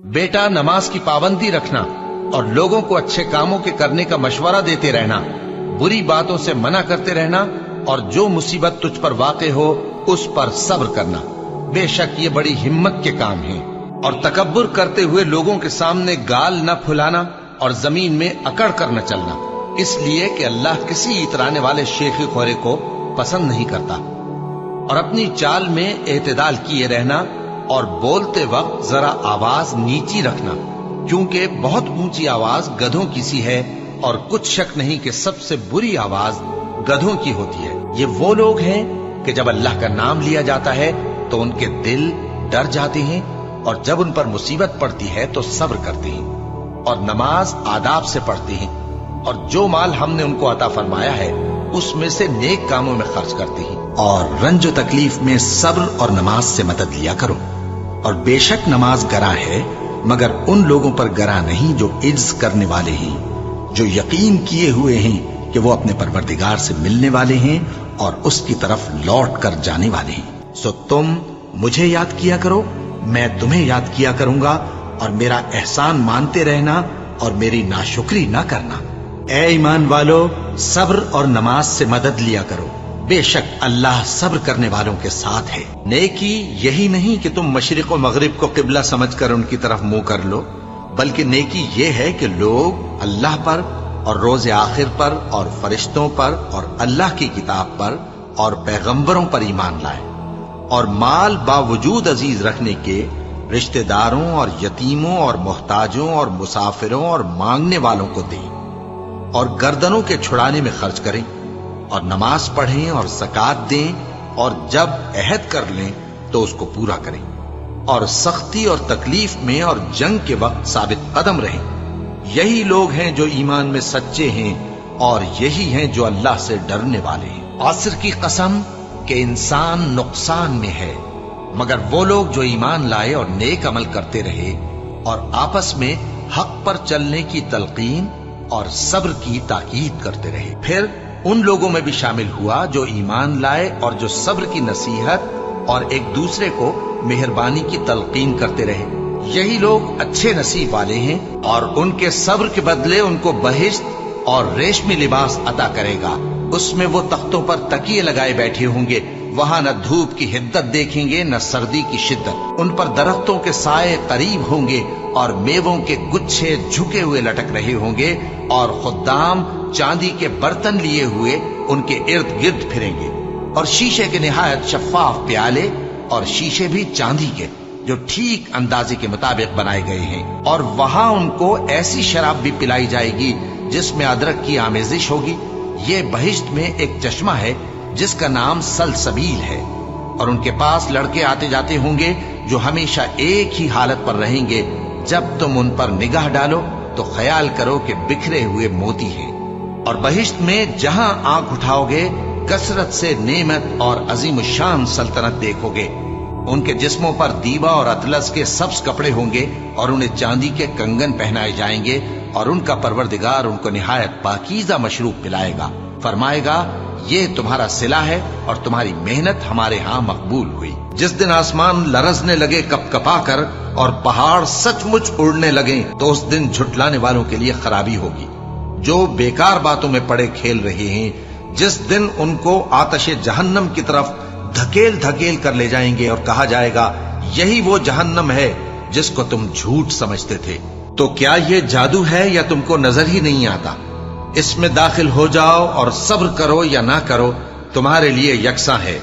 बेटा, नमाज की पाबंदी रखना और लोगों को अच्छे कामों के करने का मशवरा देते रहना, बुरी बातों से मना करते रहना और जो मुसीबत तुझ पर वाक़े हो उस पर सब्र करना। बेशक ये बड़ी हिम्मत के काम हैं। और तकब्बुर करते हुए लोगों के सामने गाल न फुलाना और जमीन में अकड़ कर न चलना, इसलिए कि अल्लाह किसी इतराने वाले शेखी खोरे को पसंद नहीं करता। और अपनी चाल में एतदाल किए रहना और बोलते वक्त जरा आवाज नीची रखना, क्योंकि बहुत ऊंची आवाज गधों की सी है और कुछ शक नहीं कि सबसे बुरी आवाज गधों की होती है। ये वो लोग हैं कि जब अल्लाह का नाम लिया जाता है तो उनके दिल डर जाते हैं और जब उन पर मुसीबत पड़ती है तो सब्र करते हैं और नमाज आदाब से पढ़ते हैं और जो माल हमने उनको अता फरमाया है उसमें से नेक कामों में खर्च करते हैं। और रंज तकलीफ में सब्र और नमाज से मदद लिया करो। और बेशक नमाज गरा है, मगर उन लोगों पर गरा नहीं जो इज्ज करने वाले हैं, जो यकीन किए हुए हैं कि वो अपने परवरदिगार से मिलने वाले हैं और उसकी तरफ लौट कर जाने वाले हैं। सो तुम मुझे याद किया करो, मैं तुम्हें याद किया करूंगा, और मेरा एहसान मानते रहना और मेरी नाशुक्री ना करना। ए ईमान वालो, सब्र और नमाज से मदद लिया करो, बेशक अल्लाह सब्र करने वालों के साथ है। नेकी यही नहीं कि तुम मशरिक और मगरिब को किबला समझकर उनकी तरफ मुंह कर लो, बल्कि नेकी ये है कि लोग अल्लाह पर और रोज़े आखिर पर और फरिश्तों पर और अल्लाह की किताब पर और पैगंबरों पर ईमान लाए और माल बावजूद अजीज रखने के रिश्तेदारों और यतीमों और मोहताजों और मुसाफिरों और मांगने वालों को दें और गर्दनों के छुड़ाने में खर्च करें और नमाज पढ़ें और ज़कात दें और जब अहद कर लें तो उसको पूरा करें और सख्ती और तकलीफ में और जंग के वक्त साबित कदम रहें। यही लोग हैं जो ईमान में सच्चे हैं और यही हैं जो अल्लाह से डरने वाले हैं। आसर की कसम कि इंसान नुकसान में है, मगर वो लोग जो ईमान लाए और नेक अमल करते रहे और आपस में हक पर चलने की तलकीन और सब्र की ताकीद करते रहे। फिर उन लोगों में भी शामिल हुआ जो ईमान लाए और जो सब्र की नसीहत और एक दूसरे को मेहरबानी की तलकीन करते रहे। यही लोग अच्छे नसीब वाले हैं और उनके सब्र के बदले उनको बहिश्त और रेशमी लिबास अता करेगा। उसमें वो तख्तों पर तकिए लगाए बैठे होंगे, वहां न धूप की हिद्दत देखेंगे न सर्दी की शिद्दत। उन पर दरख्तों के साए करीब होंगे और मेवों के गुच्छे झुके हुए लटक रहे होंगे और खुद्दाम चांदी के बर्तन लिए हुए उनके इर्द गिर्द फिरेंगे और शीशे के निहायत शफाफ प्याले और शीशे भी चांदी के जो ठीक अंदाजे के मुताबिक बनाए गए हैं। और वहां उनको ऐसी शराब भी पिलाई जाएगी जिसमें अदरक की आमेजिश होगी। ये बहिश्त में एक चश्मा है जिसका नाम सलसबील है और उनके पास लड़के आते जाते होंगे जो हमेशा एक ही हालत पर रहेंगे। जब तुम उन पर निगाह डालो तो ख्याल करो कि बिखरे हुए मोती हैं। और बहिश्त में जहां आंख उठाओगे कसरत से नेमत और अजीम शान सल्तनत देखोगे। उनके जिस्मों पर दीवा और अतलस के सब्ज कपड़े होंगे और उन्हें चांदी के कंगन पहनाए जाएंगे और उनका परवरदिगार उनको निहायत पाकीज़ा मशरूब पिलाएगा। फरमाएगा, ये तुम्हारा सिला है और तुम्हारी मेहनत हमारे यहाँ मकबूल हुई। जिस दिन आसमान लरजने लगे कपकपा कर और पहाड़ सचमुच उड़ने लगे तो उस दिन झुटलाने वालों के लिए खराबी होगी जो बेकार बातों में पड़े खेल रहे हैं। जिस दिन उनको आतशे जहन्नम की तरफ धकेल धकेल कर ले जाएंगे और कहा जाएगा, यही वो जहन्नम है जिसको तुम झूठ समझते थे। तो क्या ये जादू है या तुमको नजर ही नहीं आता? इसमें दाखिल हो जाओ और सब्र करो या ना करो, तुम्हारे लिए यकसा है।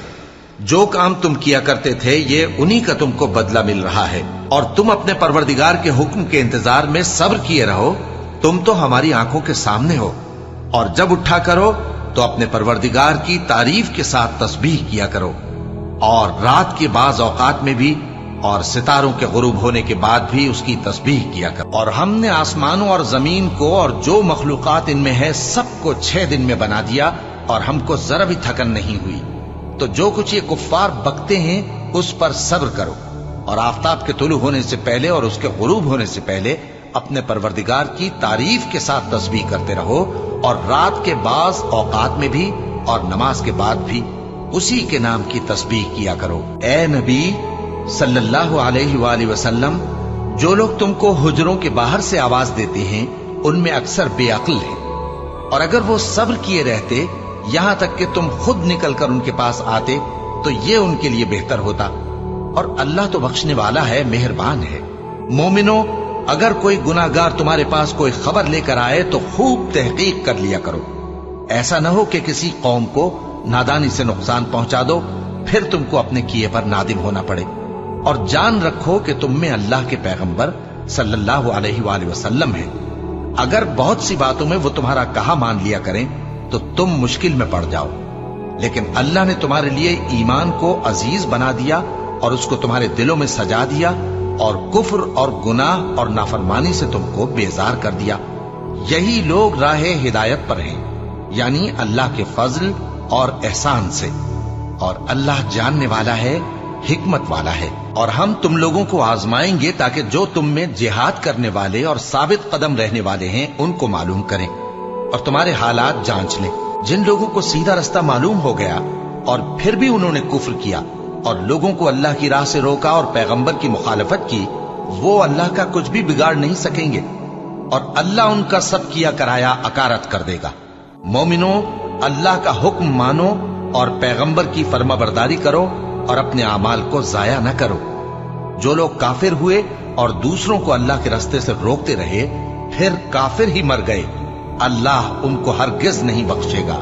जो काम तुम किया करते थे ये उन्हीं का तुमको बदला मिल रहा है और तुम अपने परवरदिगार के हुक्म के इंतजार में सब्र किए रहो। तुम तो हमारी आंखों के सामने हो। और जब उठा करो तो अपने परवरदिगार की तारीफ के साथ तस्बीह किया करो और रात के बाज औकात में भी और सितारों के गुरूब होने के बाद भी उसकी तस्बीह किया करो। और हमने आसमानों और जमीन को और जो मखलूकात इनमें है सबको 6 दिन में बना दिया और हमको जरा भी थकन नहीं हुई। तो जो कुछ ये कुफ्फार बकते हैं उस पर सब्र करो और आफताब के तुलू होने से पहले और उसके गुरूब होने से पहले अपने परवरदिगार की तारीफ के साथ तस्बीह करते रहो और रात के बाज औकात में भी और नमाज के बाद भी उसी के नाम की तस्बीह किया करो। ए नबी सल्लल्लाहु अलैहि वसल्लम, जो लोग तुमको हुजरों के बाहर से आवाज देते हैं उनमें अक्सर बेअक्ल हैं, और अगर वो सब्र किए रहते यहां तक कि तुम खुद निकलकर उनके पास आते तो ये उनके लिए बेहतर होता। और अल्लाह तो बख्शने वाला है, मेहरबान है। मोमिनो, अगर कोई गुनाहगार तुम्हारे पास कोई खबर लेकर आए तो खूब तहकीक कर लिया करो। ऐसा न हो कि किसी कौम को नादानी से नुकसान पहुंचा दो, फिर तुमको अपने किए पर नादिम होना पड़े। और जान रखो कि तुम में अल्लाह के पैगंबर सल्लल्लाहु अलैहि वसल्लम है। अगर बहुत सी बातों में वो तुम्हारा कहा मान लिया करें तो तुम मुश्किल में पड़ जाओ, लेकिन अल्लाह ने तुम्हारे लिए ईमान को अजीज बना दिया और उसको तुम्हारे दिलों में सजा दिया, और कुफ्र और गुनाह और नाफरमानी से तुमको बेजार कर दिया। यही लोग राह हिदायत पर हैं, यानी अल्लाह के फजल और एहसान से। और अल्लाह जानने वाला है, हिकमत वाला है। और हम तुम लोगों को आजमाएंगे ताकि जो तुम में जिहाद करने वाले और साबित कदम रहने वाले हैं उनको मालूम करें और तुम्हारे हालात जांच लें। जिन लोगों को सीधा रास्ता मालूम हो गया और फिर भी उन्होंने कुफ्र किया और लोगों को अल्लाह की राह से रोका और पैगंबर की मुखालफत की, वो अल्लाह का कुछ भी बिगाड़ नहीं सकेंगे और अल्लाह उनका सब किया कराया अकारत कर देगा। मोमिनो, अल्लाह का हुक्म मानो और पैगंबर की फर्माबरदारी करो और अपने अमाल को जाया न करो। जो लोग काफिर हुए और दूसरों को अल्लाह के रास्ते से रोकते रहे फिर काफिर ही मर गए, अल्लाह उनको हरगिज नहीं बख्शेगा।